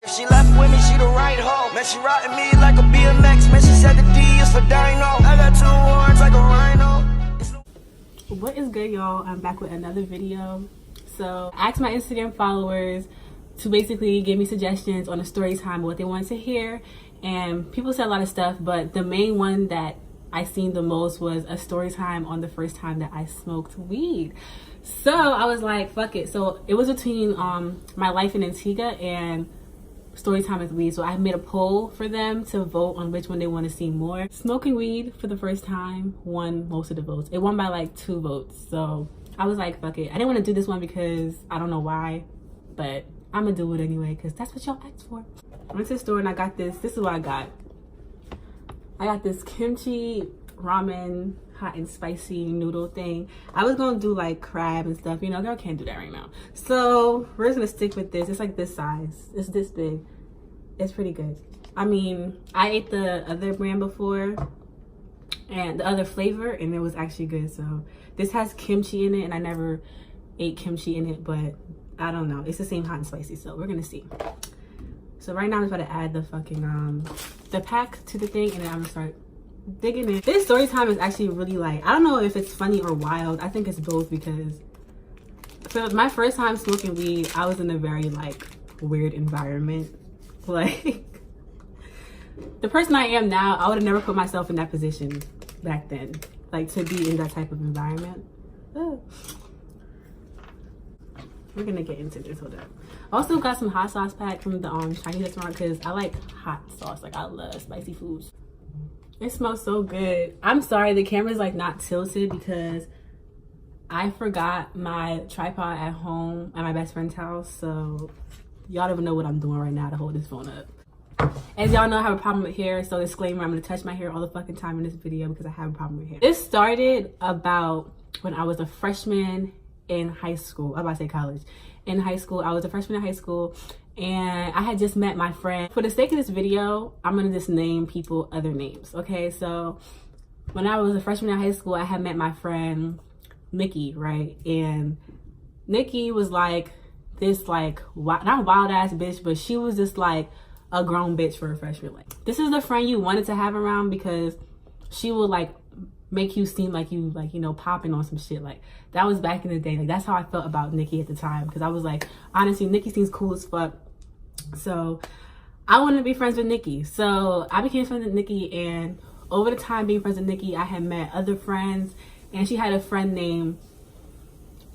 She left with me, she the right hoe. Man, she riding me like a BMX. Man, she said the D is for dino. I got two horns like a rhino. What is good, y'all? I'm back with another video. So I asked my Instagram followers to basically give me suggestions on a story time, what they wanted to hear, and people said a lot of stuff, but the main one that I seen the most was a story time on the first time that I smoked weed. So I was like, fuck it. So it was between my life in Antigua and story time with weed. So I made a poll for them to vote on which one they want to see more. Smoking weed for the first time won most of the votes. It won by like 2 votes. So I was like, fuck it. I didn't want to do this one because I don't know why, but I'm gonna do it anyway because that's what y'all asked for. I went to the store and I got this. This is what I got. I got this kimchi ramen hot and spicy noodle thing. I was gonna do like crab and stuff, you know, girl can't do that right now. So we're just gonna stick with this. It's like this size. It's this big. It's pretty good. I mean, I ate the other brand before and the other flavor and it was actually good. So this has kimchi in it and I never ate kimchi in it, but I don't know. It's the same hot and spicy, so we're gonna see. So right now I'm just about to add the fucking the pack to the thing and then I'm gonna start digging in. This story time is actually really like, I don't know if it's funny or wild. I think it's both because for my first time smoking weed, I was in a very like weird environment. Like the person I am now, I would have never put myself in that position back then, like to be in that type of environment. Ugh. We're gonna get into this. Hold up. Also got some hot sauce pack from the Chinese restaurant because I like hot sauce. Like I love spicy foods. It smells so good. I'm sorry the camera's like not tilted because I forgot my tripod at home at my best friend's house. So y'all don't even know what I'm doing right now to hold this phone up. As y'all know, I have a problem with hair. So disclaimer, I'm gonna touch my hair all the fucking time in this video because I have a problem with hair. This started about when I was a freshman in high school. I'm about to say college. In high school, I was a freshman in high school and I had just met my friend. For the sake of this video, I'm gonna just name people other names, okay? So when I was a freshman in high school, I had met my friend Nikki, right? And Nikki was like this like not wild ass bitch, but she was just like a grown bitch for a freshman. Like this is the friend you wanted to have around because she would like make you seem like you like, you know, popping on some shit. Like that was back in the day. Like that's how I felt about Nikki at the time because I was like, honestly, Nikki seems cool as fuck. So I wanted to be friends with Nikki. So I became friends with Nikki, and over the time being friends with Nikki, I had met other friends, and she had a friend named,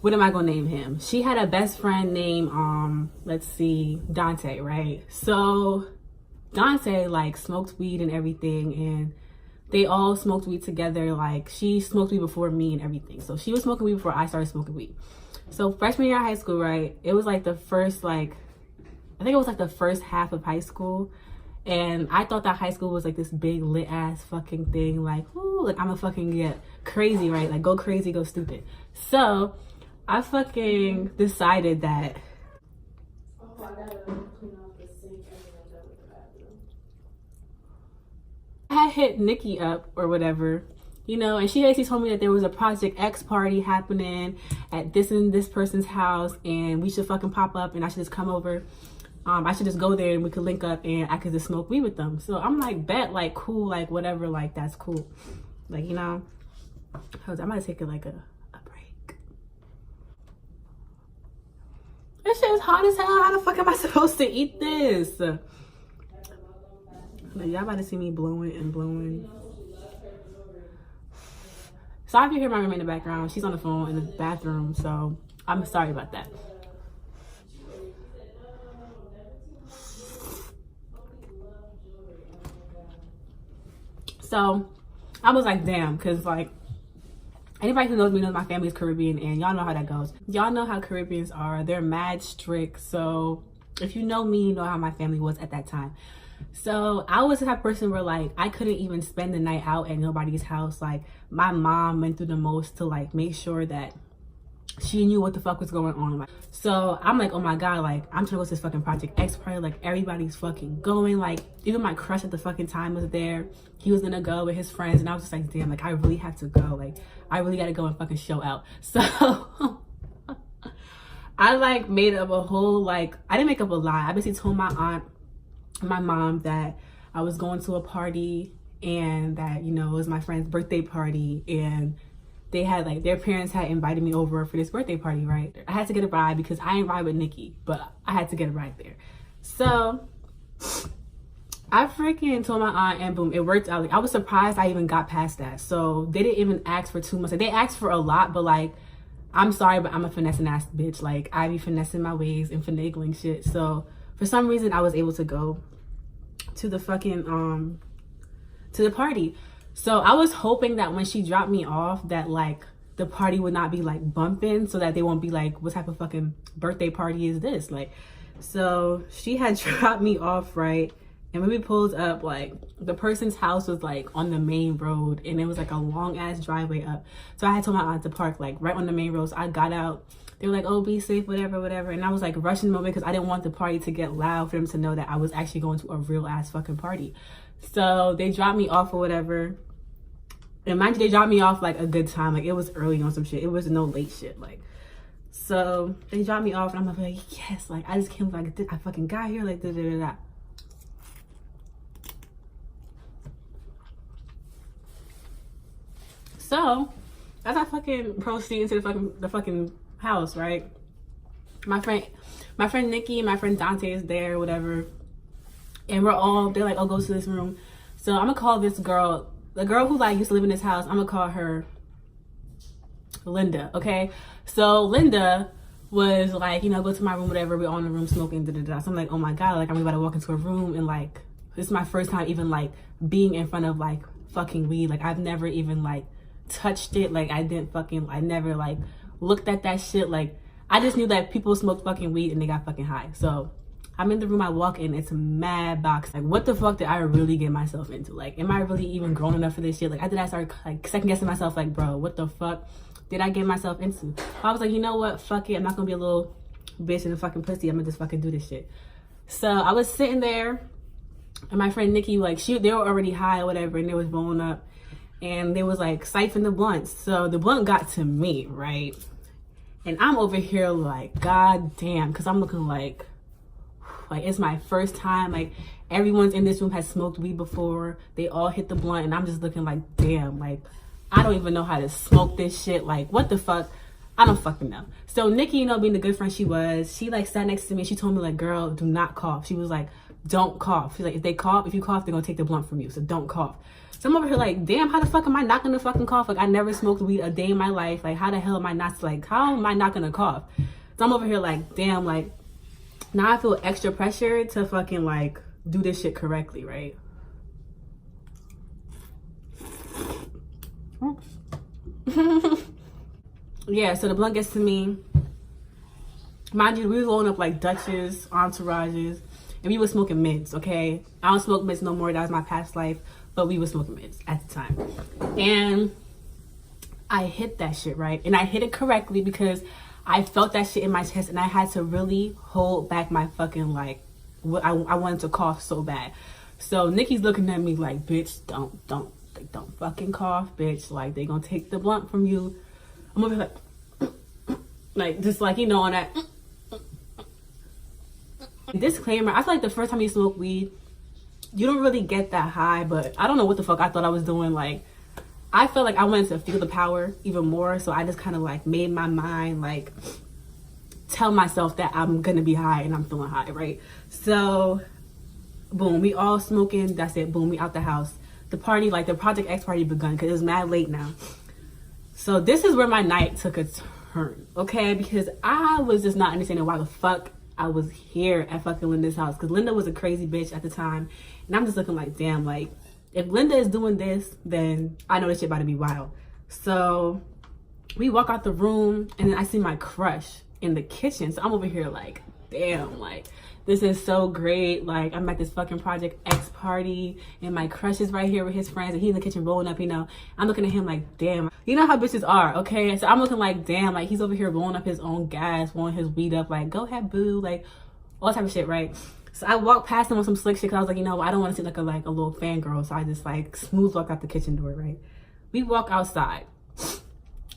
what am I gonna name him? She had a best friend named let's see, Dante, right? So Dante like smoked weed and everything, and they all smoked weed together. Like she smoked weed before me and everything. So she was smoking weed before I started smoking weed. So freshman year of high school, right? It was like the first like, I think it was like the first half of high school. And I thought that high school was like this big lit ass fucking thing. Like, ooh, like I'm gonna fucking get crazy, right? Like go crazy, go stupid. So I fucking decided that I had hit Nikki up or whatever, you know, and she basically told me that there was a Project X party happening at this and this person's house and we should fucking pop up and I should just come over. I should just go there and we could link up and I could just smoke weed with them. So I'm like, bet, like cool, like whatever, like that's cool. Like, you know, I might take it like a break. This shit is hot as hell. How the fuck am I supposed to eat this? Like, y'all about to see me blowing and blowing. Sorry if you hear my roommate in the background. She's on the phone in the bathroom, so I'm sorry about that. So I was like, damn, because like anybody who knows me knows my family is Caribbean and y'all know how that goes. Y'all know how Caribbeans are. They're mad strict. So if you know me, you know how my family was at that time. So I was the type of person where like I couldn't even spend the night out at nobody's house. Like my mom went through the most to like make sure that she knew what the fuck was going on. So I'm like, oh my god, like I'm trying to go to this fucking Project X party. Like everybody's fucking going. Like even my crush at the fucking time was there. He was gonna go with his friends and I was just like, damn, like I really have to go. Like I really gotta go and fucking show out. So I like made up a whole, like I didn't make up a lie. I basically told my aunt my mom that I was going to a party and that, you know, it was my friend's birthday party, and they had like, their parents had invited me over for this birthday party, right? I had to get a ride because I ain't ride with Nikki, but I had to get a ride there. So I freaking told my aunt, and boom, it worked out. Like, I was surprised I even got past that. So they didn't even ask for too much. Like, they asked for a lot, but like, I'm sorry, but I'm a finessing ass bitch. Like, I be finessing my ways and finagling shit. So for some reason, I was able to go to the fucking to the party. So I was hoping that when she dropped me off, that like the party would not be like bumping, so that they won't be like, what type of fucking birthday party is this? Like, so she had dropped me off, right? And when we pulled up, like, the person's house was like on the main road, and it was like a long ass driveway up. So I had told my aunt to park like right on the main road. So I got out. They were like, oh, be safe, whatever, whatever. And I was like rushing them because I didn't want the party to get loud for them to know that I was actually going to a real ass fucking party. So they dropped me off or whatever. And mind you, they dropped me off like a good time. Like, it was early on some shit. It was no late shit. Like, so they dropped me off, and I'm like, yes, like, I just can't believe I fucking got here. Like, da da da da. So as I fucking proceed into the fucking house, right? My friend Nikki and my friend Dante is there, whatever. And they're like, oh, go to this room. So I'm gonna call this girl, the girl who like used to live in this house, I'm gonna call her Linda, okay? So Linda was like, you know, go to my room, whatever. We're all in the room smoking, da da da. So I'm like, oh my God, like, I'm about to walk into a room, and like, this is my first time even like being in front of like fucking weed. Like, I've never even like touched it. Like, I never like looked at that shit. Like, I just knew that people smoked fucking weed and they got fucking high. So I'm in the room, I walk in, it's a mad box. Like, what the fuck did I really get myself into? Like, am I really even grown enough for this shit? Like, after that, I started like second guessing myself, like, bro, what the fuck did I get myself into? I was like, you know what, fuck it, I'm not gonna be a little bitch and a fucking pussy, I'm gonna just fucking do this shit. So I was sitting there, and my friend Nikki, like, they were already high or whatever, and they was rolling up, and they was like siphoning the blunts. So the blunt got to me, right? And I'm over here like, god damn, because I'm looking like it's my first time. Like, everyone's in this room has smoked weed before. They all hit the blunt, and I'm just looking like, damn, like, I don't even know how to smoke this shit. Like, what the fuck? I don't fucking know. So Nikki, you know, being the good friend she was, she like sat next to me. She told me like, girl, do not cough. She was like, don't cough. She's like, if you cough, they're gonna take the blunt from you. So don't cough. So I'm over here like, damn, how the fuck am I not gonna fucking cough? Like, I never smoked weed a day in my life. Like, how the hell am I not, like, how am I not gonna cough? So I'm over here like, damn, like, now I feel extra pressure to fucking like do this shit correctly, right? Oops. Yeah, so the blunt gets to me. Mind you, we was rolling up like Dutches, entourages, and we was smoking mids, okay? I don't smoke mids no more, that was my past life, but we was smoking mids at the time. And I hit that shit, right? And I hit it correctly because I felt that shit in my chest, and I had to really hold back my fucking like, I wanted to cough so bad. So Nikki's looking at me like, bitch, don't fucking cough, bitch. Like, they gonna take the blunt from you. I'm over here like just like, you know, on that. Disclaimer, I feel like the first time you smoke weed, you don't really get that high, but I don't know what the fuck I thought I was doing. Like, I felt like I wanted to feel the power even more, so I just kind of like made my mind like tell myself that I'm gonna be high and I'm feeling high, right? So boom, we all smoking, that's it, boom, we out the house. The party, like the Project X party begun, because it was mad late now. So this is where my night took a turn, okay? Because I was just not understanding why the fuck I was here at fucking Linda's house, because Linda was a crazy bitch at the time, and I'm just looking like, damn, like, if Linda is doing this, then I know this shit about to be wild. So we walk out the room, and then I see my crush in the kitchen. So I'm over here like, damn, like, this is so great. Like, I'm at this fucking Project X party, and my crush is right here with his friends, and he's in the kitchen rolling up, you know. I'm looking at him like, damn. You know how bitches are, okay? So I'm looking like, damn, like, he's over here rolling up his own gas, rolling his weed up, like, go ahead, boo, like, all type of shit, right? So I walked past him on some slick shit, because I was like, you know, I don't want to seem like a little fangirl, so I just, like, smooth walked out the kitchen door, right? We walk outside,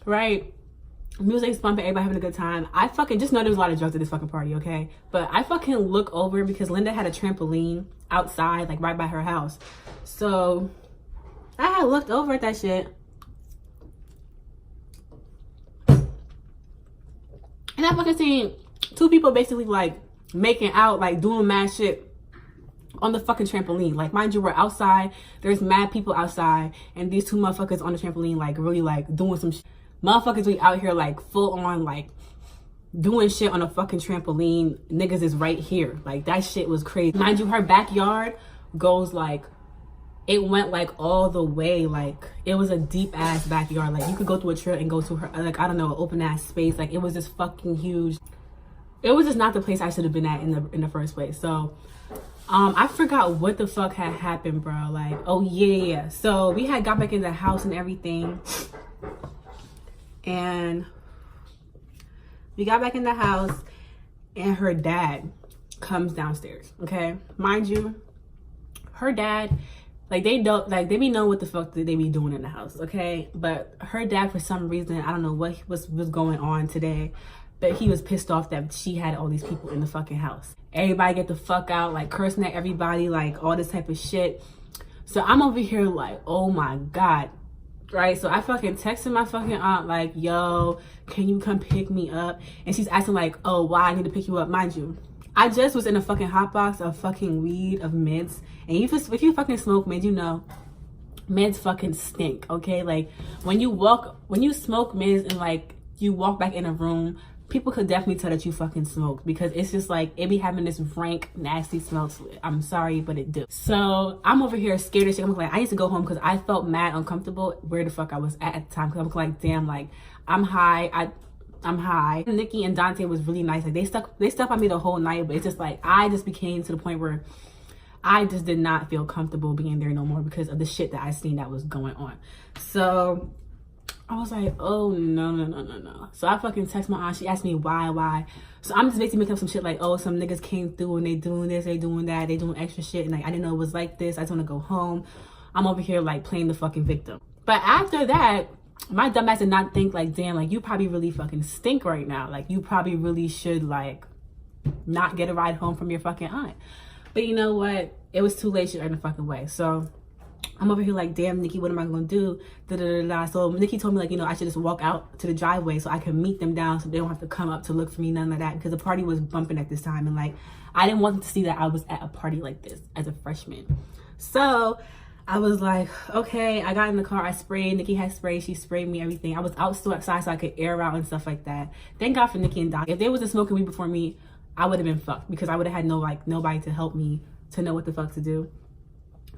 right? Music's bumping, everybody having a good time. I fucking just know there was a lot of drugs at this fucking party, okay? But I fucking look over because Linda had a trampoline outside, like right by her house. So I had looked over at that shit, and I fucking seen two people basically like making out, like doing mad shit on the fucking trampoline. Like, mind you, we're outside, there's mad people outside, and these two motherfuckers on the trampoline like really like doing some shit. Motherfuckers be out here like full on like doing shit on a fucking trampoline. Niggas is right here. Like, that shit was crazy. Mind you, her backyard goes like, it went like all the way, like it was a deep ass backyard. Like, you could go through a trail and go to her, like, I don't know, an open ass space. Like, it was just fucking huge. It was just not the place I should have been at in the first place. So I forgot what the fuck had happened, bro. Like, oh yeah. So we had got back in the house and everything, and we got back in the house, and her dad comes downstairs. Okay, mind you, her dad, like, they don't, like, they be knowing what the fuck that they be doing in the house. Okay, but her dad, for some reason, I don't know what was going on today, but he was pissed off that she had all these people in the fucking house. Everybody get the fuck out, like cursing at everybody, like all this type of shit. So I'm over here like, oh my God. Right? So I fucking texted my fucking aunt like, yo, can you come pick me up? And she's asking like, oh, why I need to pick you up. Mind you, I just was in a fucking hot box of fucking weed, of mints. And if you fucking smoke meds, you know, meds fucking stink, okay? Like, when you smoke meds and like you walk back in a room, people could definitely tell that you fucking smoked, because it's just like, it be having this rank, nasty smell to it. I'm sorry, but it do. So I'm over here scared as shit. I'm like, I need to go home because I felt mad uncomfortable where the fuck I was at the time. Because I'm like, damn, like, I'm high. I'm high. Nikki and Dante was really nice. Like, they stuck by me the whole night, but it's just like, I just became to the point where I just did not feel comfortable being there no more because of the shit that I seen that was going on. So I was like, oh, no. So I fucking text my aunt. She asked me why. So I'm just basically making up some shit like, oh, some niggas came through and they doing this, they doing that, they doing extra shit. And like, I didn't know it was like this. I just want to go home. I'm over here like playing the fucking victim. But after that, my dumb ass did not think like, damn, like, you probably really fucking stink right now. Like, you probably really should like not get a ride home from your fucking aunt. But you know what? It was too late. She earned the fucking way. So I'm over here like, damn, Nikki, what am I gonna do? So Nikki told me like, you know, I should just walk out to the driveway so I can meet them down so they don't have to come up to look for me, none of that, because the party was bumping at this time, and like, I didn't want them to see that I was at a party like this as a freshman. So I was like, okay. I got in the car, I sprayed. Nikki had spray, she sprayed me, everything. I was outside so I could air out and stuff like that. Thank God for Nikki and Doc. If they wasn't smoking weed before me, I would have been fucked, because I would have had nobody to help me to know what the fuck to do.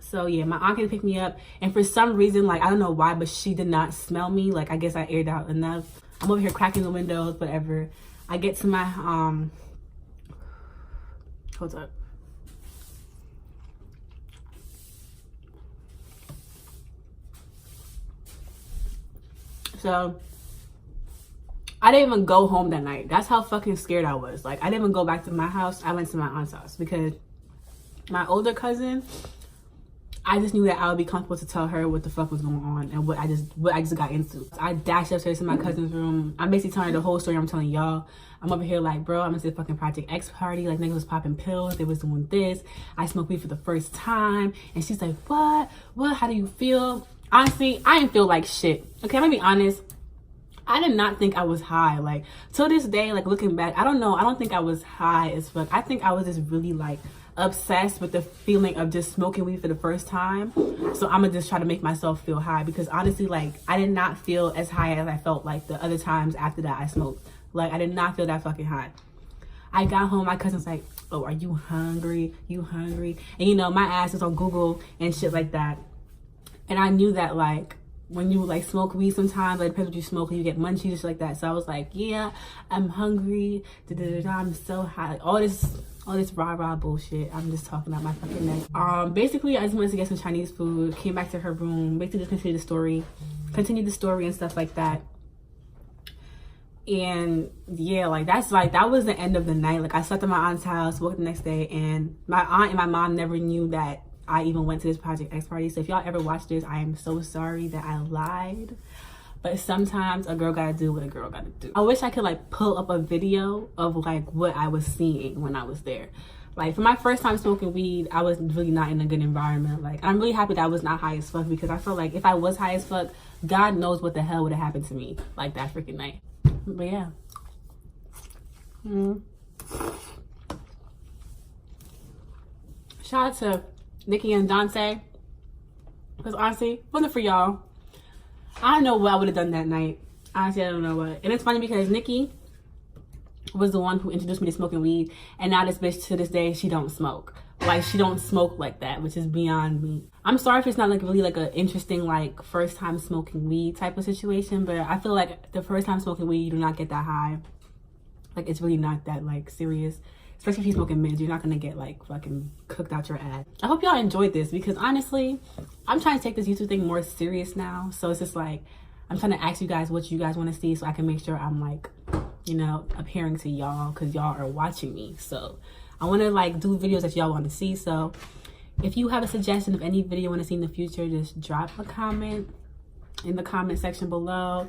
So yeah, my aunt came to pick me up, and for some reason, like, I don't know why, but she did not smell me. Like, I guess I aired out enough. I'm over here cracking the windows, whatever. I get to my hold up. So I didn't even go home that night. That's how fucking scared I was. Like, I didn't even go back to my house. I went to my aunt's house because my older cousin, I just knew that I would be comfortable to tell her what the fuck was going on and what I just got into. I dashed upstairs to my cousin's room. I'm basically telling her the whole story I'm telling y'all. I'm over here like, bro, I'm at this fucking Project X party. Like, niggas was popping pills. They was doing this. I smoked weed for the first time. And she's like, what? How do you feel? Honestly, I didn't feel like shit. Okay, I'm gonna be honest. I did not think I was high. Like, till this day, like, looking back, I don't know. I don't think I was high as fuck. I think I was just really like obsessed with the feeling of just smoking weed for the first time. So I'm gonna just try to make myself feel high, because honestly, like, I did not feel as high as I felt like the other times after that I smoked. Like, I did not feel that fucking high. I got home, my cousin's like, oh, are you hungry? You hungry? And you know, my ass is on Google and shit like that. And I knew that, like, when you like smoke weed sometimes, like, depends what you smoke, and you get munchies and shit like that. So I was like, yeah, I'm hungry. I'm so high. All this rah-rah bullshit. I'm just talking out my fucking neck. Basically, I just wanted to get some Chinese food. Came back to her room. Basically, just continued the story and stuff like that. And yeah, like, that was the end of the night. Like, I slept at my aunt's house, woke up the next day, and my aunt and my mom never knew that I even went to this Project X party. So if y'all ever watch this, I am so sorry that I lied. But sometimes a girl gotta do what a girl gotta do. I wish I could like pull up a video of like what I was seeing when I was there. Like, for my first time smoking weed, I was really not in a good environment. Like, I'm really happy that I was not high as fuck, because I feel like if I was high as fuck, God knows what the hell would have happened to me, like, that freaking night. But yeah. Shout out to Nikki and Dante, because honestly, if it wasn't for y'all, I don't know what I would have done that night. Honestly, I don't know what. And it's funny because Nikki was the one who introduced me to smoking weed, and now this bitch, to this day, she don't smoke. Like, she don't smoke like that, which is beyond me. I'm sorry if it's not like really like an interesting like first time smoking weed type of situation, but I feel like the first time smoking weed, you do not get that high. Like, it's really not that like serious. Especially if you're smoking mids, you're not gonna get like fucking cooked out your ass. I hope y'all enjoyed this, because honestly, I'm trying to take this YouTube thing more serious now. So it's just like, I'm trying to ask you guys what you guys want to see, so I can make sure I'm like, you know, appearing to y'all, because y'all are watching me. So I want to like do videos that y'all want to see. So if you have a suggestion of any video you want to see in the future, just drop a comment in the comment section below.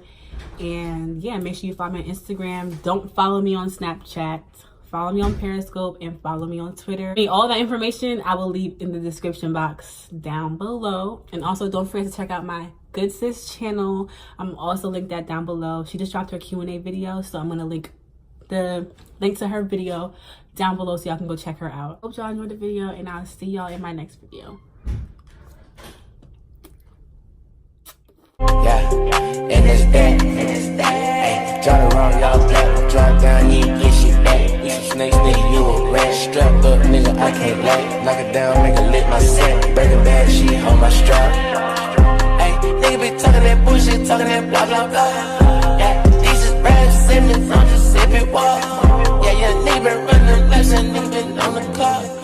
And yeah, make sure you follow me on Instagram. Don't follow me on Snapchat. Follow me on Periscope and follow me on Twitter. All that information I will leave in the description box down below. And also don't forget to check out my Good Sis channel. I'm also linked that down below. She just dropped her Q&A video, so I'm gonna link the link to her video down below so y'all can go check her out. Hope y'all enjoyed the video, and I'll see y'all in my next video. Yeah, and it's that. Ay, drive around, y'all black. Drive down, you get shit back. We some snakes, nigga, you a rat. Strapped up, nigga, I can't lie. Knock it down, make it lit my set. Break a bad, she on my strap. Nigga be talking that bullshit, talking that blah blah blah. Yeah, these is rap sentences, I'm just sipping water. Yeah, nigga been running laps and nigga been on the clock.